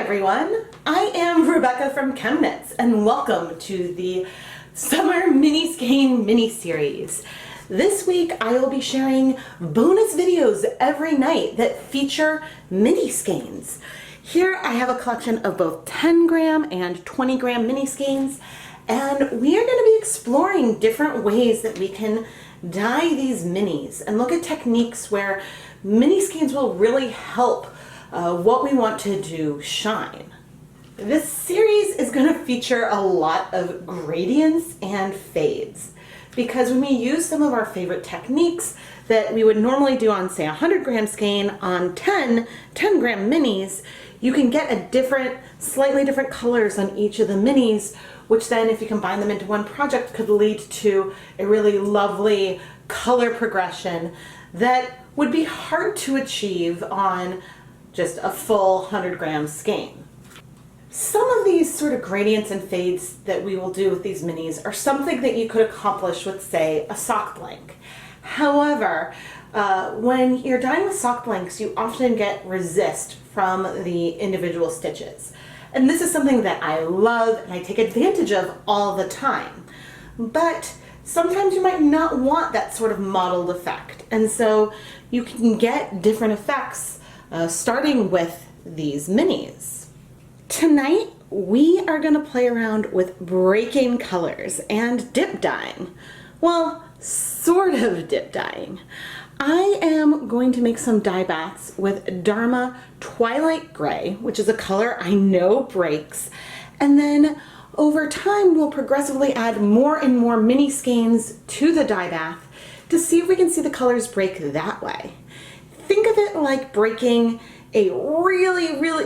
everyone, I am Rebecca from ChemKnits and welcome to the Summer Mini-Skein mini-series. This week I will be sharing bonus videos every night that feature mini-skeins. Here I have a collection of both 10 gram and 20 gram mini-skeins, and we are going to be exploring different ways that we can dye these minis and look at techniques where mini-skeins will really help what we want to do shine. This series is going to feature a lot of gradients and fades because when we use some of our favorite techniques that we would normally do on, say, a 100 gram skein on 10 gram minis, you can get slightly different colors on each of the minis, which then if you combine them into one project could lead to a really lovely color progression that would be hard to achieve on just a full 100 gram skein. Some of these sort of gradients and fades that we will do with these minis are something that you could accomplish with, say, a sock blank. However, when you're dyeing with sock blanks, you often get resist from the individual stitches. And this is something that I love and I take advantage of all the time. But sometimes you might not want that sort of mottled effect. And so you can get different effects starting with these minis. Tonight, we are going to play around with breaking colors and dip dyeing. Well, sort of dip dyeing. I am going to make some dye baths with Dharma Twilight Gray, which is a color I know breaks, and then over time we'll progressively add more and more mini skeins to the dye bath to see if we can see the colors break that way. Think of it like breaking a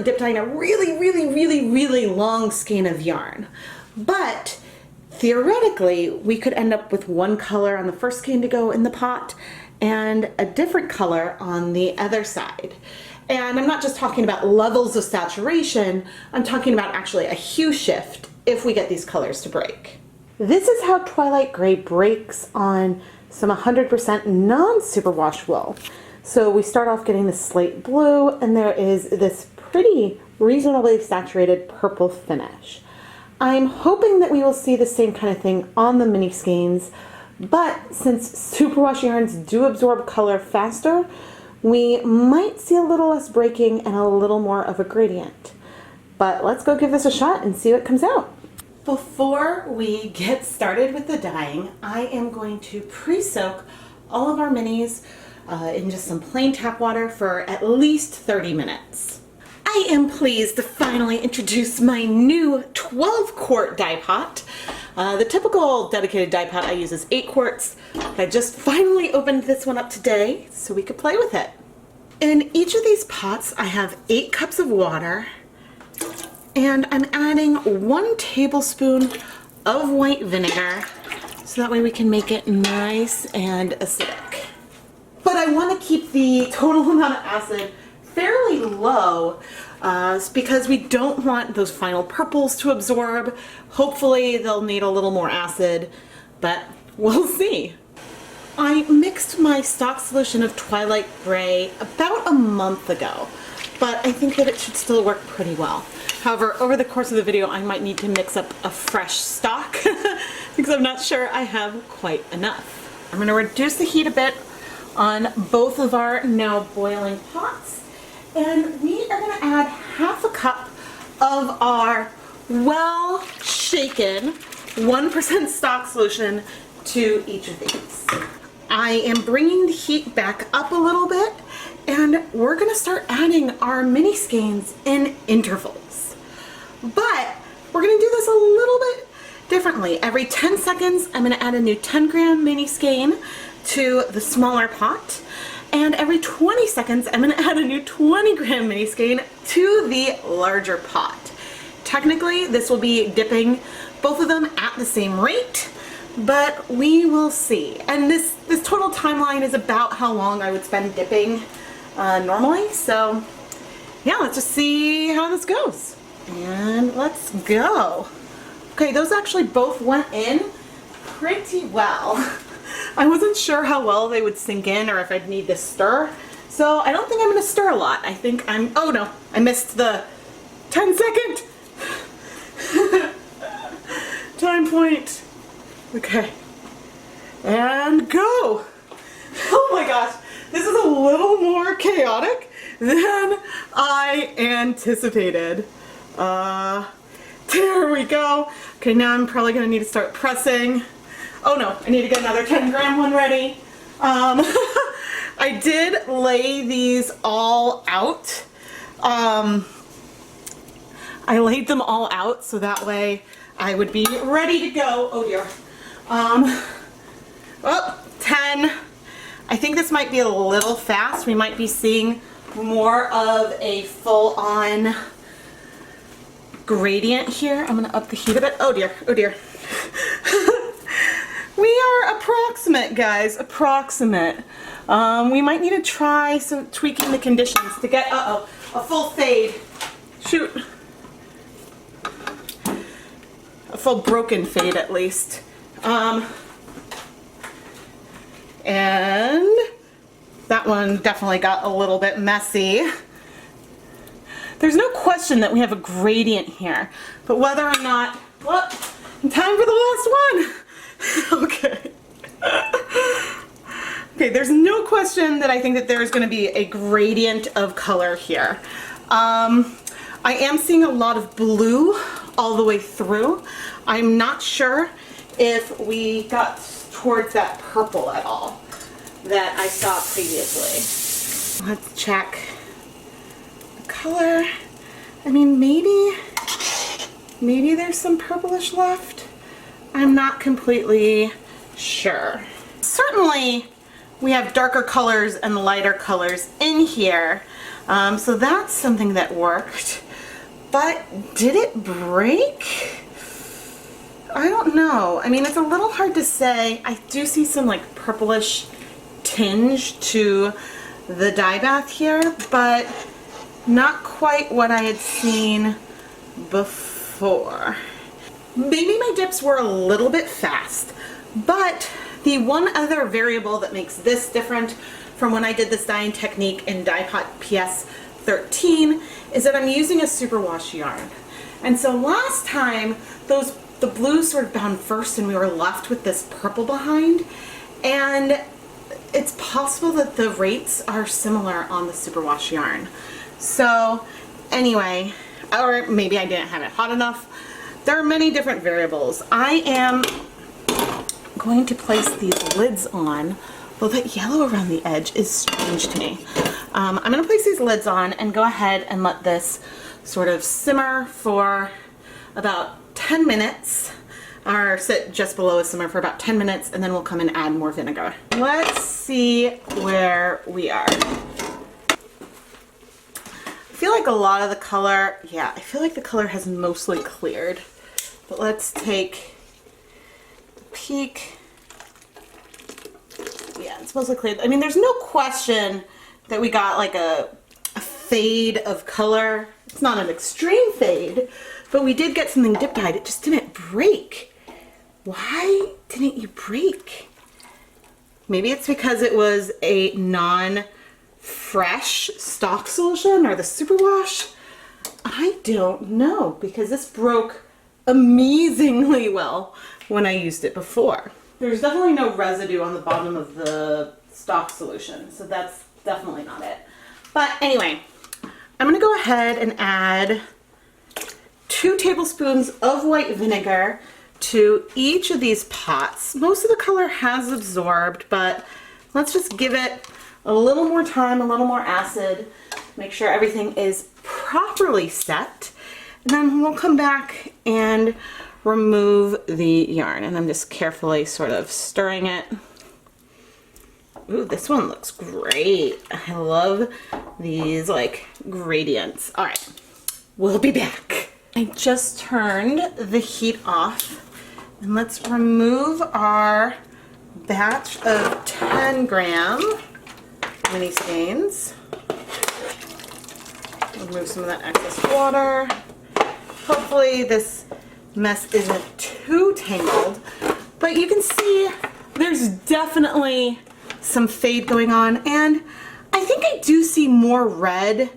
dip dyeing a really long skein of yarn. But theoretically, we could end up with one color on the first skein to go in the pot and a different color on the other side. And I'm not just talking about levels of saturation, I'm talking about actually a hue shift if we get these colors to break. This is how Twilight Gray breaks on some 100% non-superwash wool. So we start off getting the slate blue, and there is this pretty reasonably saturated purple finish. I'm hoping that we will see the same kind of thing on the mini skeins, but since superwash yarns do absorb color faster, we might see a little less breaking and a little more of a gradient. But let's go give this a shot and see what comes out. Before we get started with the dyeing, I am going to pre-soak all of our minis in just some plain tap water for at least 30 minutes. I am pleased to finally introduce my new 12 quart dye pot. The typical dedicated dye pot I use is 8 quarts. I just finally opened this one up today so we could play with it. In each of these pots I have 8 cups of water, and I'm adding 1 tablespoon of white vinegar so that way we can make it nice and acidic. But I want to keep the total amount of acid fairly low because we don't want those final purples to absorb. Hopefully they'll need a little more acid, but we'll see. I mixed my stock solution of Twilight Gray about a month ago, but I think that it should still work pretty well. However, over the course of the video I might need to mix up a fresh stock because I'm not sure I have quite enough. I'm going to reduce the heat a bit on both of our now boiling pots, and we are going to add half a cup of our well shaken 1% stock solution to each of these. I am bringing the heat back up a little bit, and we're going to start adding our mini skeins in intervals. But we're going to do this a little bit differently. Every 10 seconds I'm going to add a new 10 gram mini skein to the smaller pot, and every 20 seconds I'm going to add a new 20 gram mini skein to the larger pot. Technically this will be dipping both of them at the same rate, but we will see. And this total timeline is about how long I would spend dipping normally, so yeah, let's just see how this goes. And let's go. Okay, those actually both went in pretty well. I wasn't sure how well they would sink in or if I'd need to stir, so I don't think I'm going to stir a lot. I think oh no, I missed the 10-second time point. Okay, and go. Oh my gosh, this is a little more chaotic than I anticipated. There we go. Okay, now I'm probably gonna need to start pressing. Oh no, I need to get another 10-gram one ready. I did lay these all out. I laid them all out so that way I would be ready to go. Oh dear. Oh, 10. I think this might be a little fast. We might be seeing more of a full-on gradient here. I'm gonna up the heat a bit. Oh dear, oh dear. We are approximate, guys, approximate. We might need to try some tweaking the conditions to get, a full fade. Shoot. A full broken fade at least. And that one definitely got a little bit messy. There's no question that we have a gradient here, but whether or not, well, time for the last one. Okay. Okay, there's no question that I think that there's going to be a gradient of color here. I am seeing a lot of blue all the way through. I'm not sure if we got towards that purple at all that I saw previously. Let's check the color. I mean, maybe there's some purplish left. I'm not completely sure. Certainly we have darker colors and lighter colors in here, so that's something that worked. But did it break? I don't know. I mean, it's a little hard to say. I do see some like purplish tinge to the dye bath here, but not quite what I had seen before. Maybe my dips were a little bit fast, but the one other variable that makes this different from when I did this dyeing technique in Dyepot PS 13 is that I'm using a superwash yarn. And so last time the blues sort of bound first and we were left with this purple behind, and it's possible that the rates are similar on the superwash yarn. So anyway, or maybe I didn't have it hot enough. There are many different variables. I am going to place these lids on. Well, that yellow around the edge is strange to me. I'm going to place these lids on and go ahead and let this sort of simmer for about 10 minutes, or sit just below a simmer for about 10 minutes, and then we'll come and add more vinegar. Let's see where we are. I feel like a lot of the color, yeah, I feel like the color has mostly cleared. But let's take a peek. Yeah, it's mostly cleared. I mean, there's no question that we got like a fade of color. It's not an extreme fade, but we did get something dip dyed. It just didn't break. Why didn't you break? Maybe it's because it was a non-fresh stock solution or the superwash. I don't know, because this broke amazingly well when I used it before. There's definitely no residue on the bottom of the stock solution, so that's definitely not it. But anyway, I'm gonna go ahead and add 2 tablespoons of white vinegar to each of these pots. Most of the color has absorbed, but let's just give it a little more time, a little more acid, make sure everything is properly set, and then we'll come back and remove the yarn. And I'm just carefully sort of stirring it. Ooh, this one looks great. I love these like gradients. All right, we'll be back. I just turned the heat off, and let's remove our batch of 10-gram Mini-Skeins. Remove some of that excess water. Hopefully this mess isn't too tangled, but you can see there's definitely some fade going on, and I think I do see more red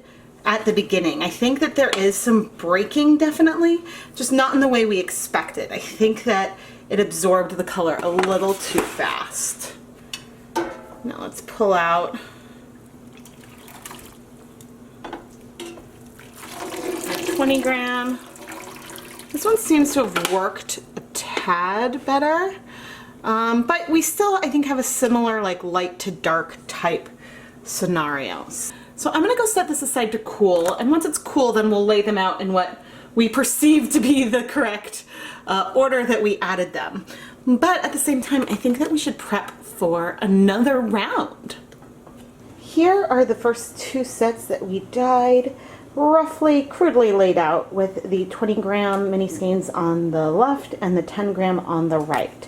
at the beginning. I think that there is some breaking, definitely, just not in the way we expected. I think that it absorbed the color a little too fast. Now let's pull out my 20 gram. This one seems to have worked a tad better, but we still, I think, have a similar like light to dark type scenarios. So I'm gonna go set this aside to cool, and once it's cool, then we'll lay them out in what we perceive to be the correct order that we added them. But at the same time, I think that we should prep for another round. Here are the first two sets that we dyed, roughly crudely laid out with the 20 gram mini skeins on the left and the 10 gram on the right.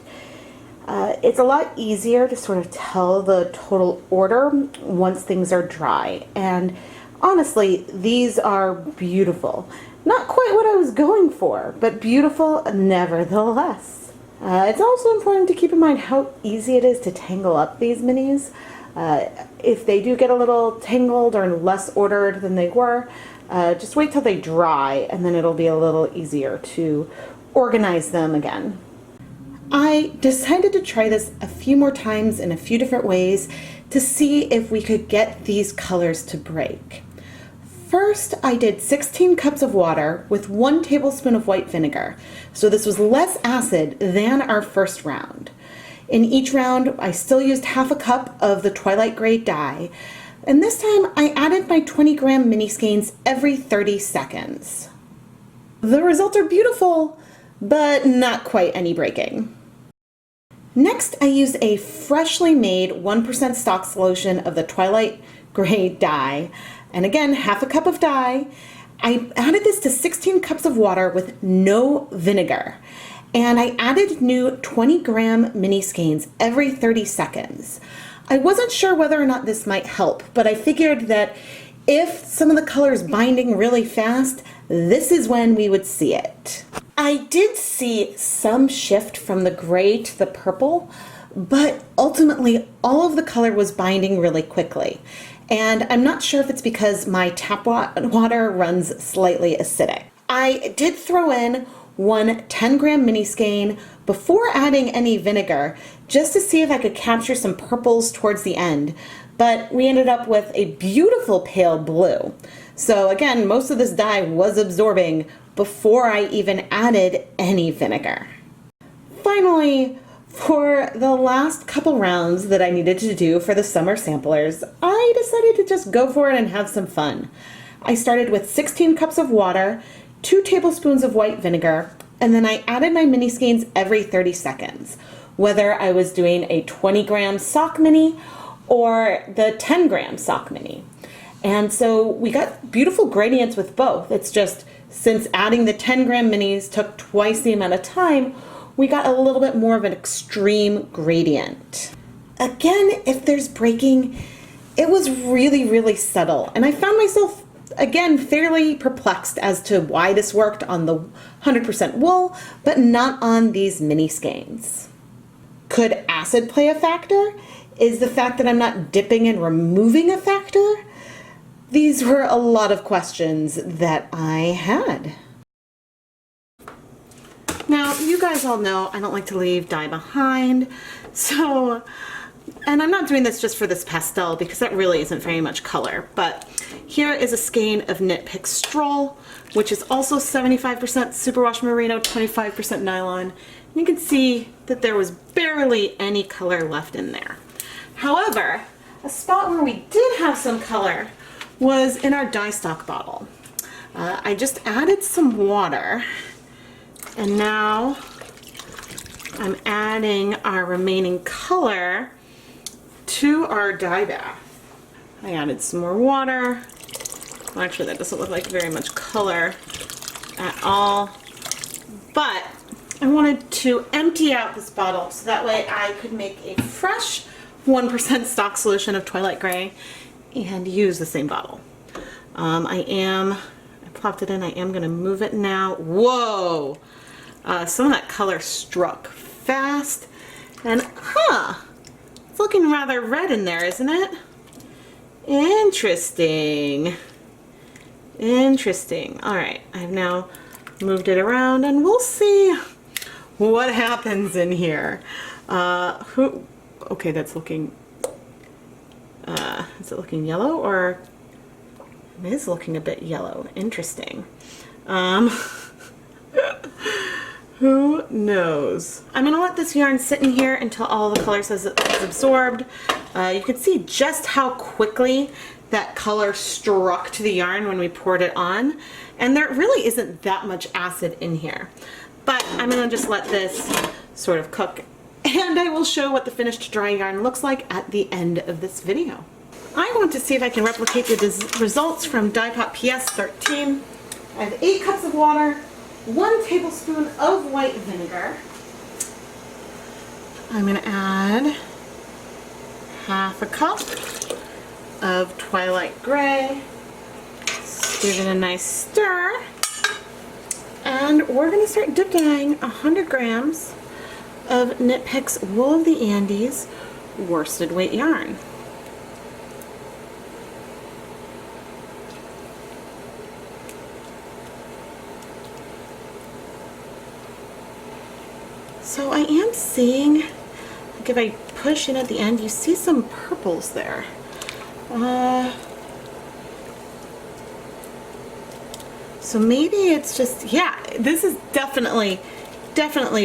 It's a lot easier to sort of tell the total order once things are dry, and honestly, these are beautiful. Not quite what I was going for, but beautiful nevertheless. It's also important to keep in mind how easy it is to tangle up these minis. If they do get a little tangled or less ordered than they were, just wait till they dry, and then it'll be a little easier to organize them again. I decided to try this a few more times in a few different ways to see if we could get these colors to break. First, I did 16 cups of water with 1 tablespoon of white vinegar. So this was less acid than our first round. In each round, I still used half a cup of the Twilight Gray dye. And this time I added my 20 gram mini skeins every 30 seconds. The results are beautiful, but not quite any breaking. Next, I used a freshly made 1% stock solution of the Twilight Gray dye, and again, half a cup of dye. I added this to 16 cups of water with no vinegar, and I added new 20 gram mini skeins every 30 seconds. I wasn't sure whether or not this might help, but I figured that if some of the color is binding really fast, this is when we would see it. I did see some shift from the gray to the purple, but ultimately all of the color was binding really quickly. And I'm not sure if it's because my tap water runs slightly acidic. I did throw in 1 10 gram mini skein before adding any vinegar, just to see if I could capture some purples towards the end, but we ended up with a beautiful pale blue. So again, most of this dye was absorbing before I even added any vinegar. Finally, for the last couple rounds that I needed to do for the summer samplers, I decided to just go for it and have some fun. I started with 16 cups of water, 2 tablespoons of white vinegar, and then I added my mini skeins every 30 seconds, whether I was doing a 20 gram sock mini or the 10 gram sock mini. And so we got beautiful gradients with both. It's just, since adding the 10 gram minis took twice the amount of time, we got a little bit more of an extreme gradient. Again, if there's breaking, it was really, really subtle. And I found myself, again, fairly perplexed as to why this worked on the 100% wool, but not on these mini skeins. Could acid play a factor? Is the fact that I'm not dipping and removing a factor? These were a lot of questions that I had. Now, you guys all know I don't like to leave dye behind, so, and I'm not doing this just for this pastel because that really isn't very much color, but here is a skein of KnitPicks Stroll, which is also 75% Superwash Merino, 25% nylon. You can see that there was barely any color left in there. However, a spot where we did have some color was in our dyestock bottle. I just added some water, and now I'm adding our remaining color to our dye bath. I added some more water. Well, actually, that doesn't look like very much color at all, but I wanted to empty out this bottle so that way I could make a fresh 1% stock solution of Twilight Gray and use the same bottle. I plopped it in. I am going to move it now. Whoa! Some of that color struck fast, and it's looking rather red in there, isn't it? Interesting. Interesting. All right, I've now moved it around and we'll see what happens in here. Okay, that's looking, is it looking yellow, or it is looking a bit yellow? Interesting. Who knows? I'm gonna let this yarn sit in here until all the color is absorbed. You can see just how quickly that color struck to the yarn when we poured it on, and there really isn't that much acid in here. But I'm gonna just let this sort of cook, and I will show what the finished dry yarn looks like at the end of this video. I want to see if I can replicate the results from Dyepot PS 13. I have 8 cups of water, 1 tablespoon of white vinegar. I'm going to add half a cup of Twilight Gray. Just give it a nice stir. And we're going to start dip dyeing 100 grams of KnitPicks Wool of the Andes worsted weight yarn. So I am seeing, like if I push in at the end, you see some purples there. So maybe it's just, yeah, this is definitely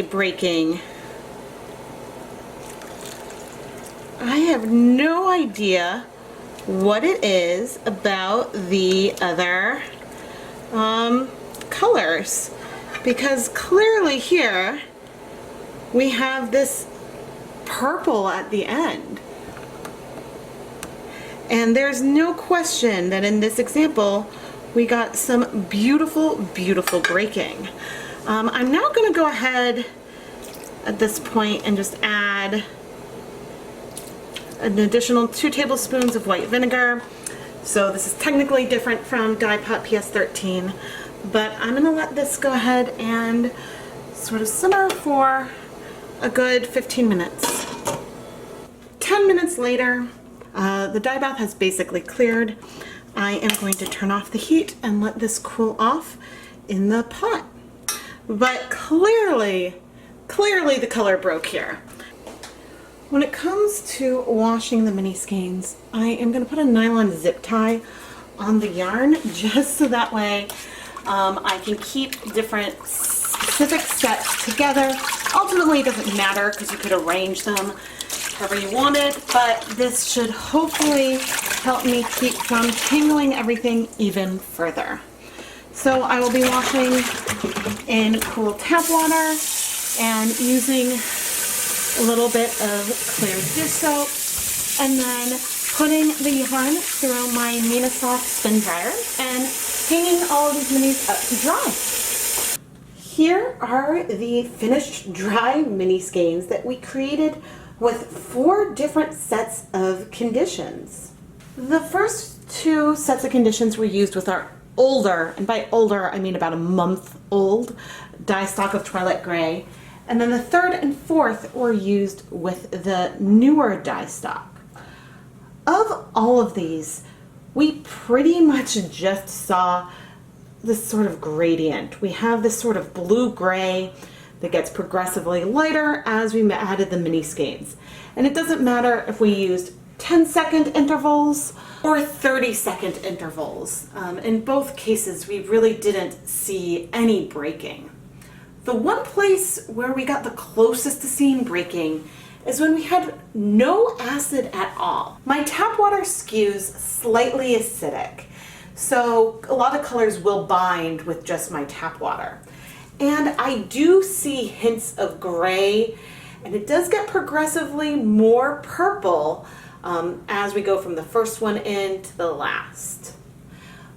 breaking. I have no idea what it is about the other colors, because clearly here we have this purple at the end. And there's no question that in this example, we got some beautiful, beautiful breaking. I'm now going to go ahead at this point and just add an additional 2 tablespoons of white vinegar. So this is technically different from Dyepot PS 13, but I'm going to let this go ahead and sort of simmer for a good 15 minutes. 10 minutes later, the dye bath has basically cleared. I am going to turn off the heat and let this cool off in the pot. But clearly the color broke here. When it comes to washing the mini skeins, I am going to put a nylon zip tie on the yarn just so that way I can keep different specific sets together. Ultimately, it doesn't matter because you could arrange them however you wanted, but this should hopefully help me keep from tangling everything even further. So I will be washing in cool tap water and using a little bit of clear dish soap, and then putting the yarn through my Mini-Skeins spin dryer and hanging all of these minis up to dry. Here are the finished dry mini skeins that we created with 4 different sets of conditions. The first 2 sets of conditions were used with our older, and by older I mean about a month old, dye stock of Twilight Gray, and then the 3rd and 4th were used with the newer dye stock. Of all of these, we pretty much just saw this sort of gradient. We have this sort of blue-gray that gets progressively lighter as we added the mini skeins. And it doesn't matter if we used 10-second intervals or 30-second intervals. In both cases, we really didn't see any breaking. The one place where we got the closest to seeing breaking is when we had no acid at all. My tap water skews slightly acidic, so a lot of colors will bind with just my tap water. And I do see hints of gray, and it does get progressively more purple as we go from the first one in to the last.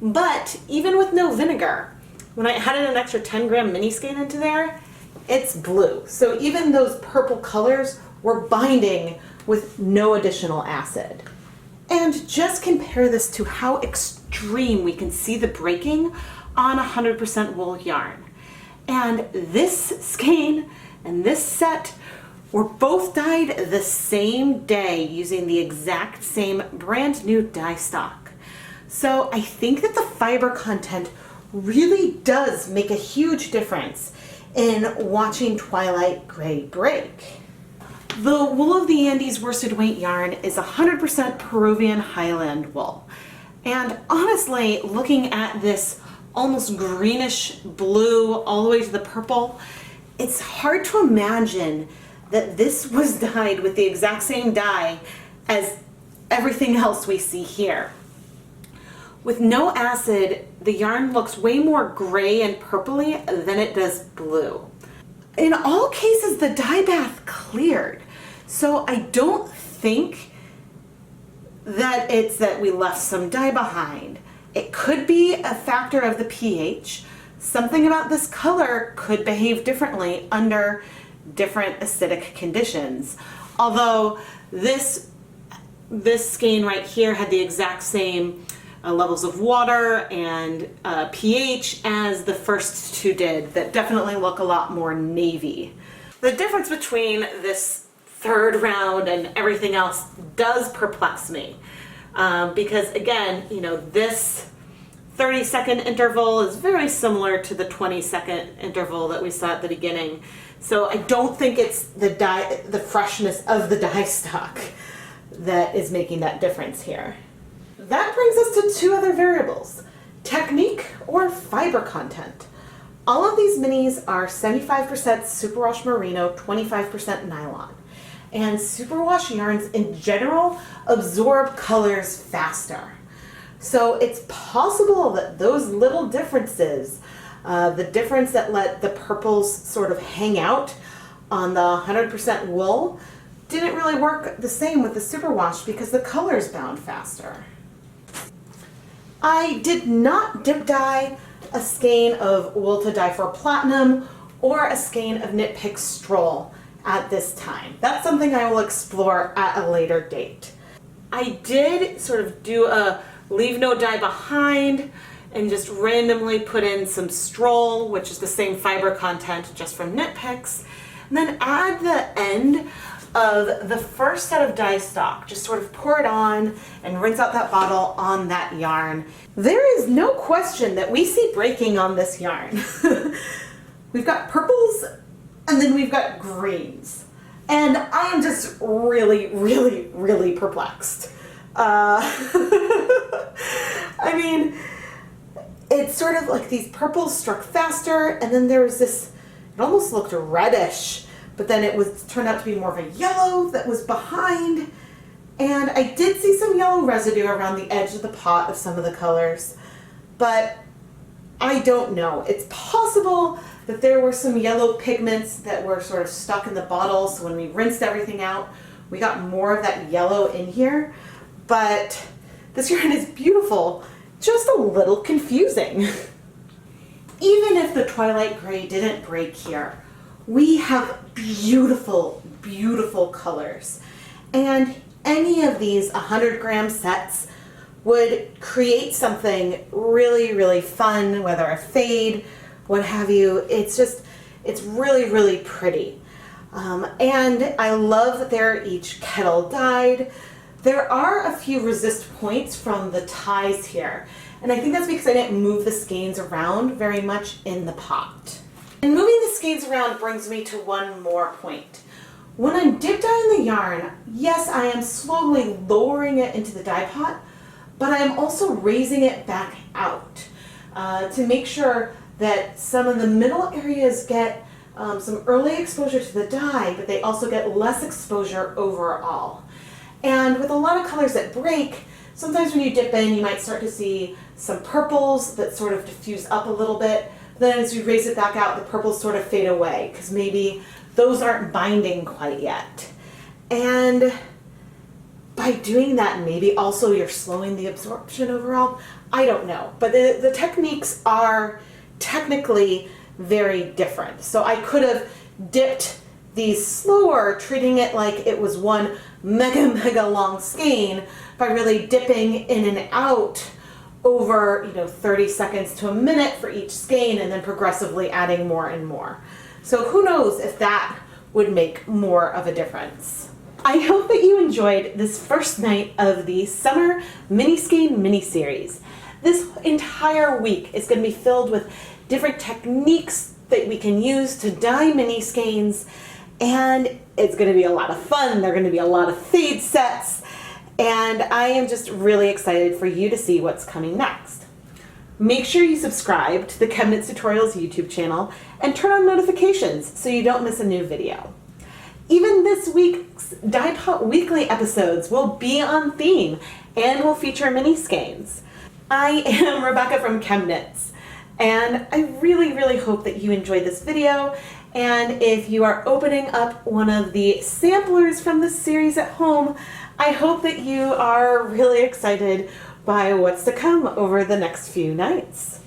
But even with no vinegar, when I added an extra 10-gram mini skein into there, it's blue. So even those purple colors were binding with no additional acid. And just compare this to how extreme we can see the breaking on 100% wool yarn. And this skein and this set were both dyed the same day using the exact same brand new dye stock. So I think that the fiber content really does make a huge difference in watching Twilight Gray break. The Wool of the Andes worsted weight yarn is 100% Peruvian highland wool. And honestly, looking at this almost greenish blue all the way to the purple, it's hard to imagine that this was dyed with the exact same dye as everything else we see here. With no acid, the yarn looks way more gray and purpley than it does blue. In all cases, the dye bath cleared. So I don't think that it's that we left some dye behind. It could be a factor of the pH. Something about this color could behave differently under different acidic conditions. Although this skein right here had the exact same levels of water and pH as the first two did, that definitely look a lot more navy. The difference between this third round and everything else does perplex me because again, you know, this 30-second interval is very similar to the 20-second interval that we saw at the beginning. So I don't think it's the freshness of the dye stock that is making that difference here. That brings us to two other variables, technique or fiber content. All of these minis are 75% Superwash Merino, 25% nylon. And superwash yarns in general absorb colors faster. So it's possible that those little differences, the difference that let the purples sort of hang out on the 100% wool, didn't really work the same with the superwash because the colors bound faster. I did not dip dye a skein of wool to dye for platinum or a skein of KnitPicks Stroll at this time. That's something I will explore at a later date. I did sort of do a leave no dye behind and just randomly put in some Stroll, which is the same fiber content just from KnitPicks, and then add the end of the first set of dye stock. Just sort of pour it on and rinse out that bottle on that yarn. There is no question that we see breaking on this yarn. We've got purples and then we've got greens. And I am just really, really, really perplexed. I mean, it's sort of like these purples struck faster and then there was this, it almost looked reddish, but then it turned out to be more of a yellow that was behind. And I did see some yellow residue around the edge of the pot of some of the colors, but I don't know. It's possible that there were some yellow pigments that were sort of stuck in the bottle, so when we rinsed everything out, we got more of that yellow in here. But this yarn is beautiful, just a little confusing. Even if the Twilight Gray didn't break here, we have beautiful, beautiful colors. And any of these 100-gram sets would create something really, really fun, whether a fade, what have you. It's really, really pretty. And I love that they're each kettle dyed. There are a few resist points from the ties here. And I think that's because I didn't move the skeins around very much in the pot. And moving the skeins around brings me to one more point. When I'm dip dyeing the yarn, yes, I am slowly lowering it into the dye pot, but I am also raising it back out to make sure that some of the middle areas get some early exposure to the dye, but they also get less exposure overall. And with a lot of colors that break, sometimes when you dip in, you might start to see some purples that sort of diffuse up a little bit. Then as you raise it back out, the purples sort of fade away because maybe those aren't binding quite yet. And by doing that, maybe also you're slowing the absorption overall. I don't know, but the techniques are technically very different. So I could have dipped these slower, treating it like it was one mega long skein by really dipping in and out over 30 seconds to a minute for each skein and then progressively adding more and more. So who knows if that would make more of a difference. I hope that you enjoyed this first night of the Summer Mini-Skein mini-series. This entire week is going to be filled with different techniques that we can use to dye mini-skeins, and it's going to be a lot of fun. There are going to be a lot of fade sets, and I am just really excited for you to see what's coming next. Make sure you subscribe to the ChemKnits Tutorials YouTube channel and turn on notifications so you don't miss a new video. Even this week's Dyepot Weekly episodes will be on theme and will feature mini-skeins. I am Rebecca from ChemKnits, and I really hope that you enjoyed this video, and if you are opening up one of the samplers from this series at home, I hope that you are really excited by what's to come over the next few nights.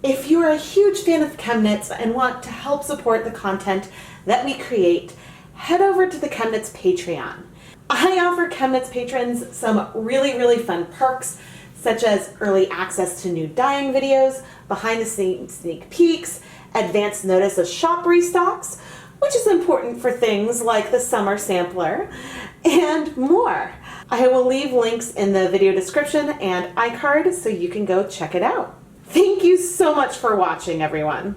If you are a huge fan of ChemKnits and want to help support the content that we create, head over to the ChemKnits Patreon. I offer ChemKnits patrons some really fun perks, such as early access to new dyeing videos, behind the scenes sneak peeks, advance notice of shop restocks, which is important for things like the summer sampler, and more. I will leave links in the video description and iCard so you can go check it out. Thank you so much for watching, everyone.